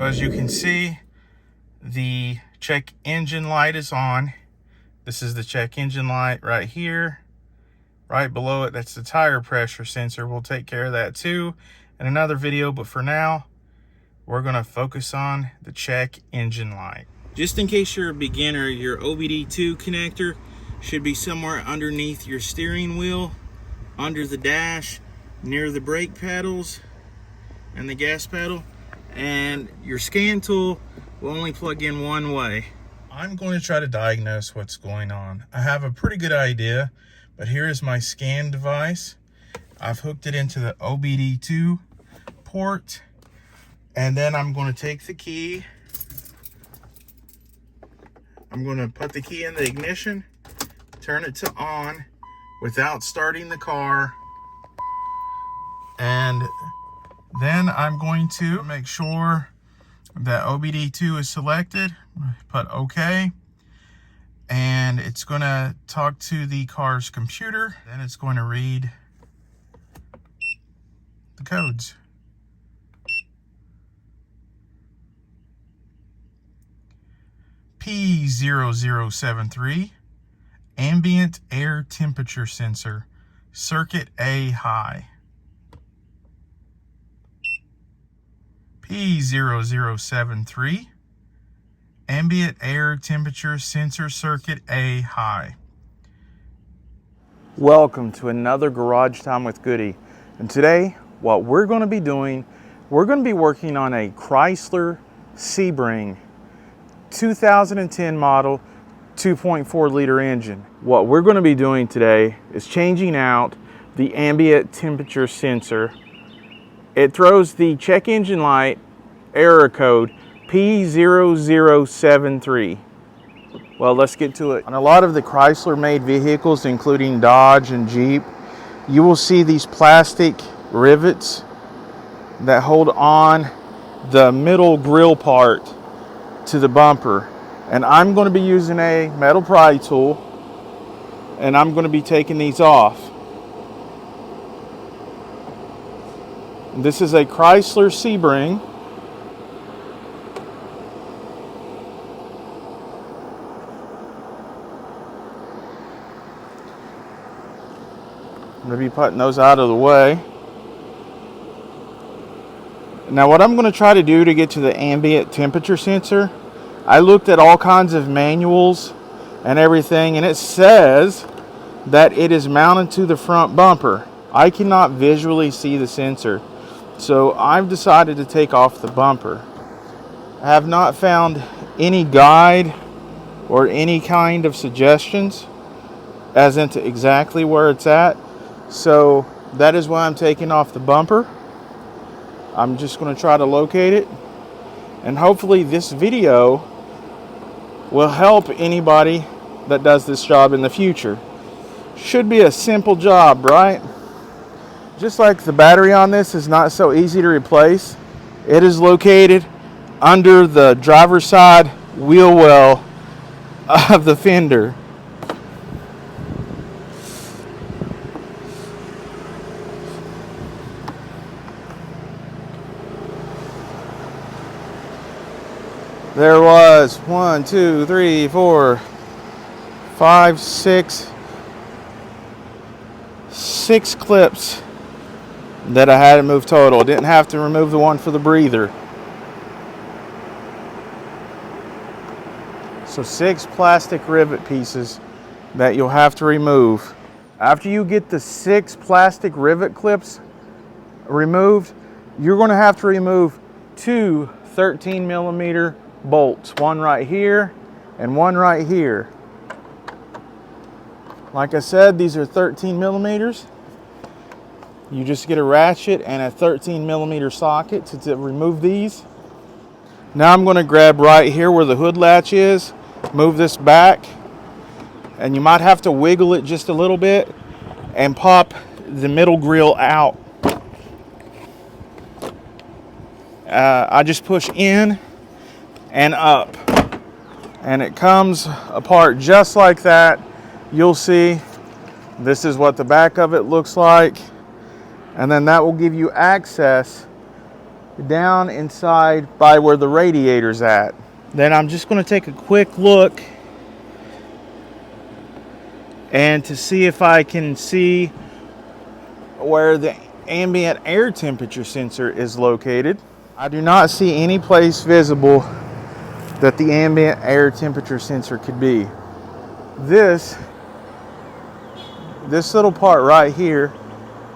So as you can see, the check engine light is on. This is the check engine light right here. Right below it, that's the tire pressure sensor. We'll take care of that too in another video, but for now, we're gonna focus on the check engine light. Just in case you're a beginner, your OBD2 connector should be somewhere underneath your steering wheel, under the dash, near the brake pedals and the gas pedal. And your scan tool will only plug in one way. I'm going to try to diagnose what's going on. I have a pretty good idea, but here is my scan device. I've hooked it into the OBD2 port, and then I'm going to take the key. I'm going to put the key in the ignition, turn it to on without starting the car, and then I'm going to make sure that OBD2 is selected, put OK, and it's going to talk to the car's computer. Then it's going to read the codes. P0073, ambient air temperature sensor, circuit A high. P0073, ambient air temperature sensor, circuit A high. Welcome to another Garage Time with Goody. And today, what we're going to be doing, we're going to be working on a Chrysler Sebring 2010 model 2.4 liter engine. What we're going to be doing today is changing out the ambient temperature sensor. It throws the check engine light error code P0073. Well, let's get to it. On a lot of the Chrysler made vehicles, including Dodge and Jeep, you will see these plastic rivets that hold on the middle grill part to the bumper. And I'm going to be using a metal pry tool, and I'm going to be taking these off. This is a Chrysler Sebring. I'm going to be putting those out of the way. Now what I'm going to try to do to get to the ambient temperature sensor, I looked at all kinds of manuals and everything, and it says that it is mounted to the front bumper. I cannot visually see the sensor, so I've decided to take off the bumper. I have not found any guide or any kind of suggestions as into exactly where it's at, so that is why I'm taking off the bumper. I'm just going to try to locate it, and hopefully this video will help anybody that does this job in the future. Should be a simple job, right? Just like the battery on this is not so easy to replace, it is located under the driver's side wheel well of the fender. There was 1, 2, 3, 4, 5, 6 clips that I had to move total. Didn't have to remove the one for the breather. So 6 plastic rivet pieces that you'll have to remove. After you get the 6 plastic rivet clips removed, you're going to have to remove 2 13mm bolts, one right here and one right here. Like I said, these are 13mm. You just get a ratchet and a 13mm socket to remove these. Now I'm going to grab right here where the hood latch is, move this back, and you might have to wiggle it just a little bit and pop the middle grill out. I just push in and up, and it comes apart just like that. You'll see this is what the back of it looks like, and then that will give you access down inside by where the radiator's at. Then I'm just going to take a quick look and to see if I can see where the ambient air temperature sensor is located. I do not see any place visible that the ambient air temperature sensor could be. This little part right here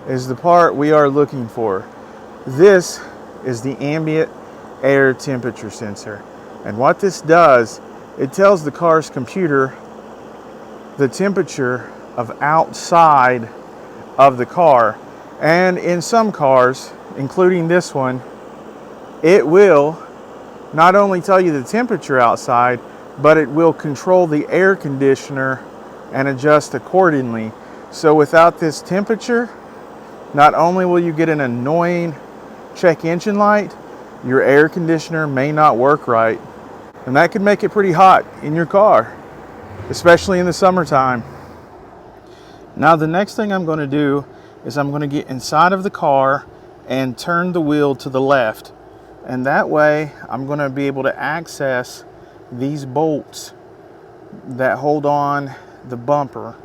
is the part we are looking for. This is the ambient air temperature sensor. And what this does, it tells the car's computer the temperature of outside of the car. And in some cars, including this one, it will not only tell you the temperature outside, but it will control the air conditioner and adjust accordingly. So without this temperature, not only will you get an annoying check engine light, your air conditioner may not work right. And that could make it pretty hot in your car, especially in the summertime. Now the next thing I'm going to do is I'm going to get inside of the car and turn the wheel to the left. And that way I'm going to be able to access these bolts that hold on the bumper.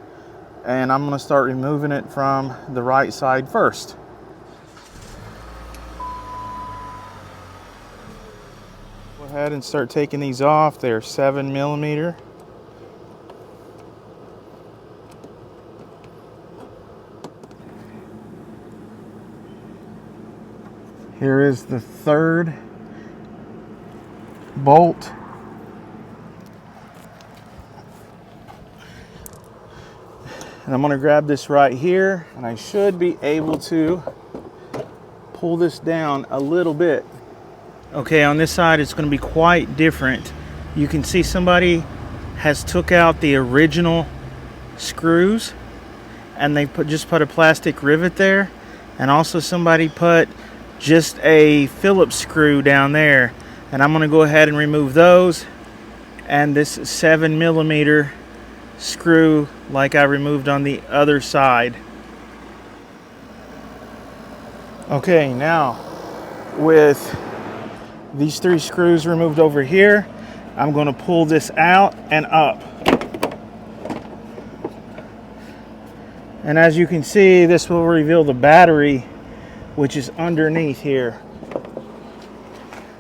And I'm going to start removing it from the right side first. Go ahead and start taking these off. They're 7mm. Here is the third bolt. And I'm going to grab this right here, and I should be able to pull this down a little bit. Okay, on this side it's going to be quite different. You can see somebody has took out the original screws and they just put a plastic rivet there, and also somebody put just a Phillips screw down there, and I'm going to go ahead and remove those and this 7mm screw like I removed on the other side. Okay, now with these 3 screws removed over here, I'm going to pull this out and up. And as you can see, this will reveal the battery, which is underneath here.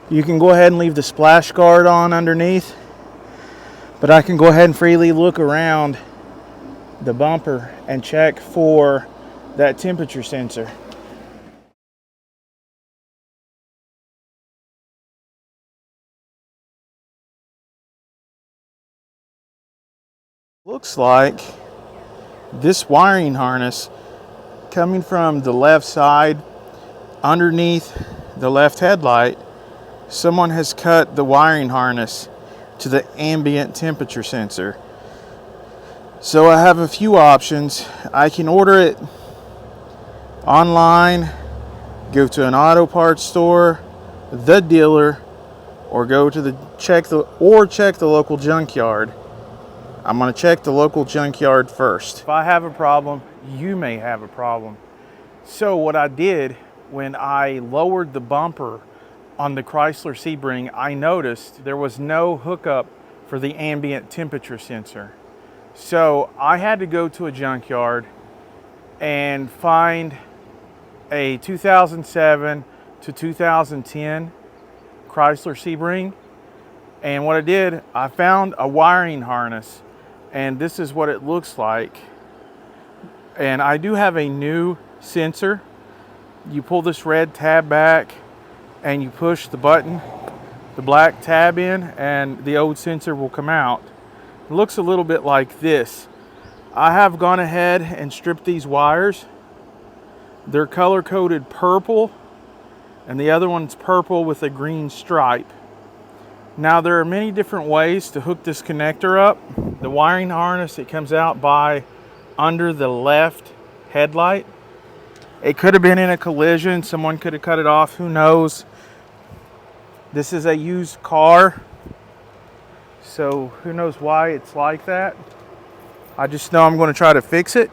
You can go ahead and leave the splash guard on underneath, but I can go ahead and freely look around the bumper and check for that temperature sensor. Looks like this wiring harness coming from the left side underneath the left headlight, someone has cut the wiring harness to the ambient temperature sensor. So I have a few options. I can order it online, go to an auto parts store, the dealer, or go to check the local junkyard. I'm going to check the local junkyard first. If I have a problem, you may have a problem. So what I did when I lowered the bumper on the Chrysler Sebring, I noticed there was no hookup for the ambient temperature sensor. So I had to go to a junkyard and find a 2007 to 2010 Chrysler Sebring. And what I did, I found a wiring harness, and this is what it looks like. And I do have a new sensor. You pull this red tab back and you push the button, the black tab in, and the old sensor will come out. It looks a little bit like this. I have gone ahead and stripped these wires. They're color coded purple, and the other one's purple with a green stripe. Now there are many different ways to hook this connector up. The wiring harness, it comes out by under the left headlight. It could have been in a collision. Someone could have cut it off. Who knows? This is a used car, so who knows why it's like that. I just know I'm going to try to fix it.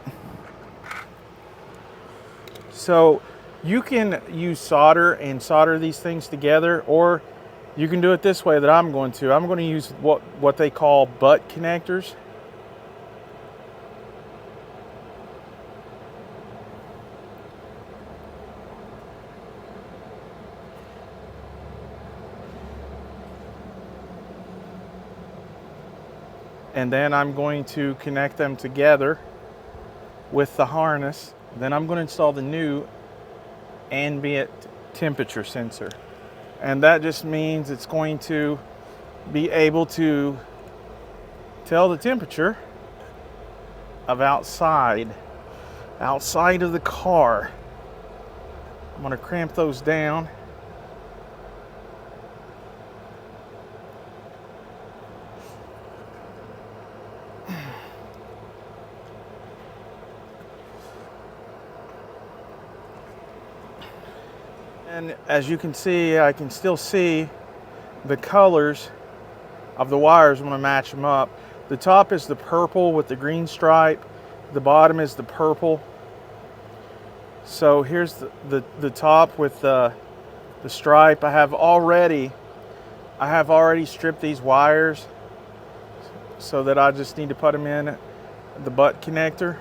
So You can use solder and solder these things together, or you can do it this way that I'm going to. I'm going to use what they call butt connectors. And then I'm going to connect them together with the harness. Then I'm going to install the new ambient temperature sensor. And that just means it's going to be able to tell the temperature of outside of the car. I'm going to clamp those down. And as you can see, I can still see the colors of the wires when I match them up. The top is the purple with the green stripe. The bottom is the purple. So here's the top with the stripe. I have already stripped these wires so that I just need to put them in the butt connector.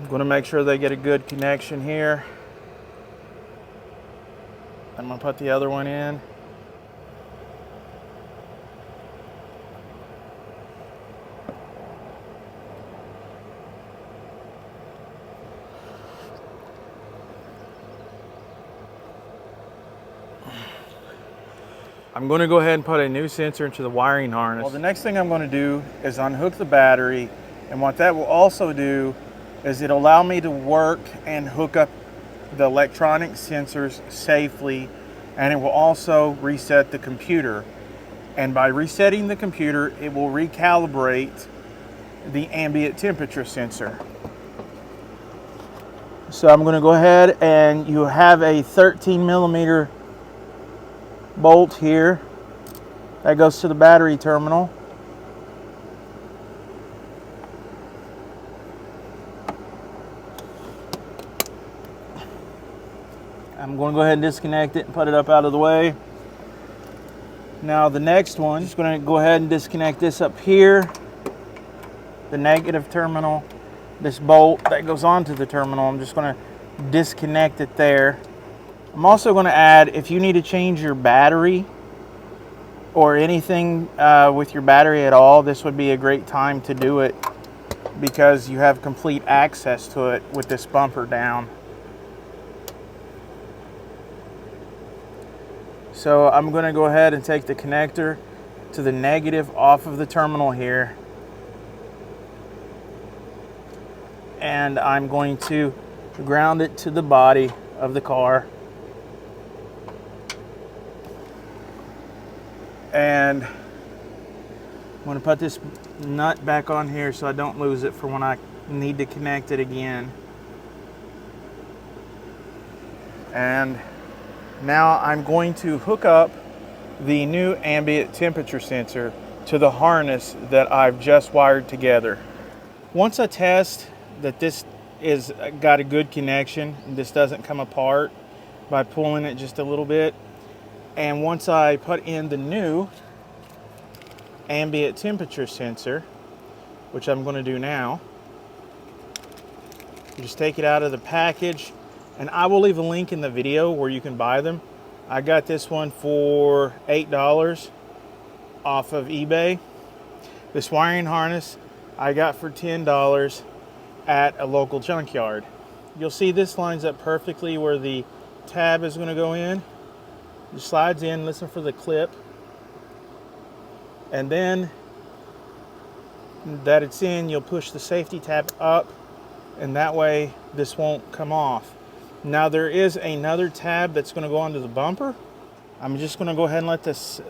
I'm going to make sure they get a good connection here. I'm going to put the other one in. I'm going to go ahead and put a new sensor into the wiring harness. Well, the next thing I'm going to do is unhook the battery, and what that will also do is it'll allow me to work and hook up the electronic sensors safely, and it will also reset the computer. And by resetting the computer, it will recalibrate the ambient temperature sensor. So I'm going to go ahead, and you have a 13 millimeter bolt here that goes to the battery terminal. I'm going to go ahead and disconnect it and put it up out of the way. Now the next one, just going to go ahead and disconnect this up here, the negative terminal, this bolt that goes onto the terminal. I'm just going to disconnect it there. I'm also going to add, if you need to change your battery or anything with your battery at all, this would be a great time to do it because you have complete access to it with this bumper down. So I'm going to go ahead and take the connector to the negative off of the terminal here, and I'm going to ground it to the body of the car. And I'm going to put this nut back on here so I don't lose it for when I need to connect it again. And now I'm going to hook up the new ambient temperature sensor to the harness that I've just wired together. Once I test that this is got a good connection and this doesn't come apart by pulling it just a little bit, and once I put in the new ambient temperature sensor, which I'm going to do now, you just take it out of the package, and I will leave a link in the video where you can buy them. I got this one for $8 off of eBay. This wiring harness I got for $10 at a local junkyard. You'll see this lines up perfectly where the tab is going to go in. It slides in, listen for the clip, and then that it's in, you'll push the safety tab up, and that way this won't come off. Now there is another tab that's going to go onto the bumper. I'm just going to go ahead and let this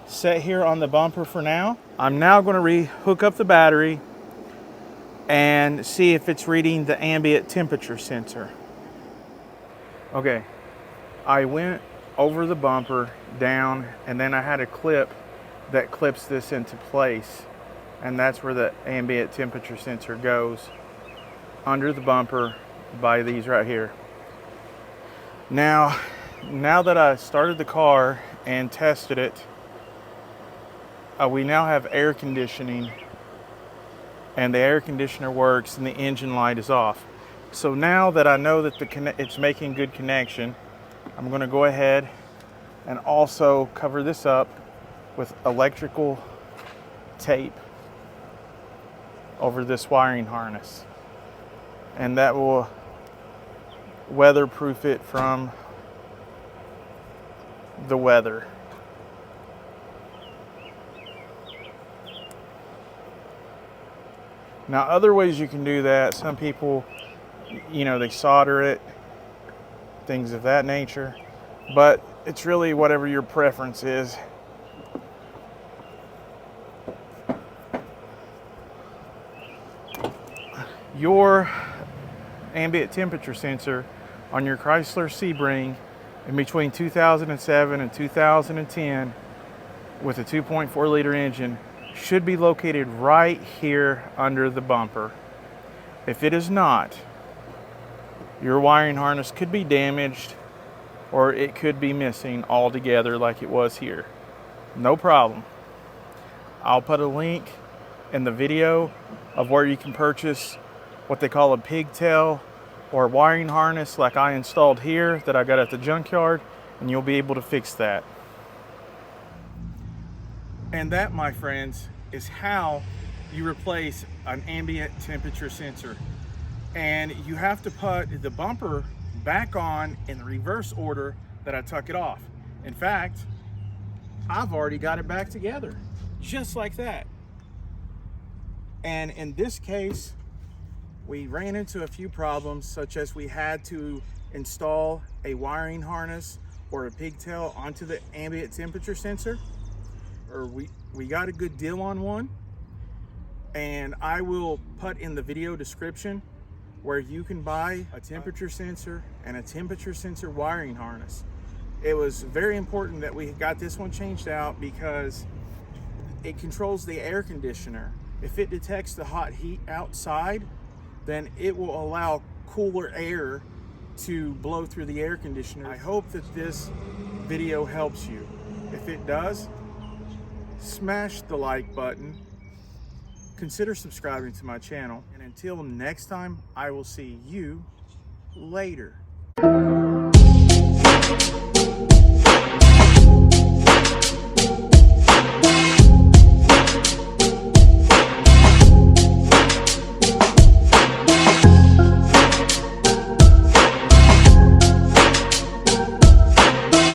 set here on the bumper for now. I'm now going to re-hook up the battery and see if it's reading the ambient temperature sensor. Okay, I went over the bumper, down, and then I had a clip that clips this into place, and that's where the ambient temperature sensor goes, under the bumper by these right here. Now that I started the car and tested it, we now have air conditioning, and the air conditioner works and the engine light is off. So now that I know that it's making good connection, I'm going to go ahead and also cover this up with electrical tape over this wiring harness, and that will weatherproof it from the weather. Now, other ways you can do that, some people, you know, they solder it, things of that nature, but it's really whatever your preference is. Your ambient temperature sensor on your Chrysler Sebring in between 2007 and 2010 with a 2.4 liter engine should be located right here under the bumper. If it is not, your wiring harness could be damaged or it could be missing altogether like it was here. No problem. I'll put a link in the video of where you can purchase what they call a pigtail or wiring harness like I installed here that I got at the junkyard, and you'll be able to fix that. And that, my friends, is how you replace an ambient temperature sensor. And you have to put the bumper back on in the reverse order that I took it off. In fact, I've already got it back together, just like that. And in this case, we ran into a few problems, such as we had to install a wiring harness or a pigtail onto the ambient temperature sensor, or we got a good deal on one, and I will put in the video description where you can buy a temperature sensor and a temperature sensor wiring harness. It was very important that we got this one changed out because it controls the air conditioner. If it detects the hot heat outside, then it will allow cooler air to blow through the air conditioner. I hope that this video helps you. If it does, smash the like button. Consider subscribing to my channel. And until next time, I will see you later.